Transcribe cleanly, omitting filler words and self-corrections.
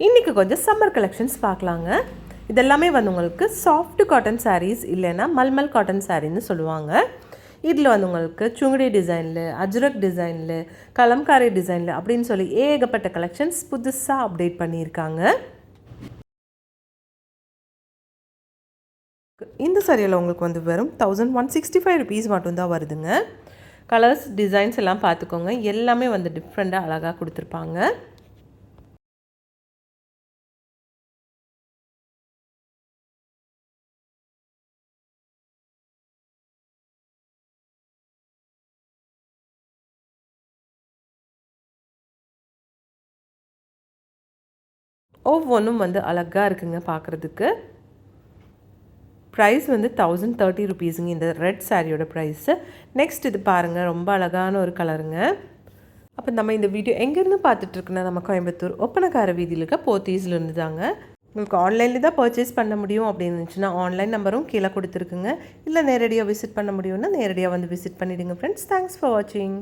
இன்றைக்கி கொஞ்சம் summer collections பார்க்கலாங்க. இதெல்லாமே வந்து உங்களுக்கு சாஃப்ட் காட்டன் சாரீஸ் இல்லைன்னா மல்மல் காட்டன் சாரின்னு சொல்லுவாங்க. இதில் வந்து உங்களுக்கு சுங்குடி டிசைனில், அஜ்ரக் டிசைனில், கலம்காரி டிசைனில் அப்படின்னு சொல்லி ஏகப்பட்ட கலெக்ஷன்ஸ் புதுசாக அப்டேட் பண்ணியிருக்காங்க. இந்த சாரியில் உங்களுக்கு வந்து வெறும் 1165 rupees மட்டும்தான் வருதுங்க. கலர்ஸ் டிசைன்ஸ் எல்லாம் பார்த்துக்கோங்க. எல்லாமே வந்து டிஃப்ரெண்ட்டாக அழகாக கொடுத்துருப்பாங்க. ஒவ்வொன்றும் வந்து அழகாக இருக்குங்க பார்க்குறதுக்கு. ப்ரைஸ் வந்து 1030 rupeesங்க இந்த ரெட் சாரியோட ப்ரைஸு. நெக்ஸ்ட் இது பாருங்கள், ரொம்ப அழகான ஒரு கலருங்க. அப்போ நம்ம இந்த வீடியோ எங்கேருந்து பார்த்துட்ருக்குன்னா நம்ம கோயம்புத்தூர் ஒப்பனக்கார வீதியில் இருக்க போத்தீஸ்லேருந்து தாங்க. உங்களுக்கு ஆன்லைனில் தான் பர்ச்சேஸ் பண்ண முடியும் அப்படின்னு இருந்துச்சுன்னா ஆன்லைன் நம்பரும் கீழே கொடுத்துருக்குங்க. இல்லை நேரடியாக விசிட் பண்ண முடியும்னா நேரடியாக வந்து விசிட் பண்ணிவிடுங்க ஃப்ரெண்ட்ஸ். தேங்க்ஸ் ஃபார் வாட்சிங்.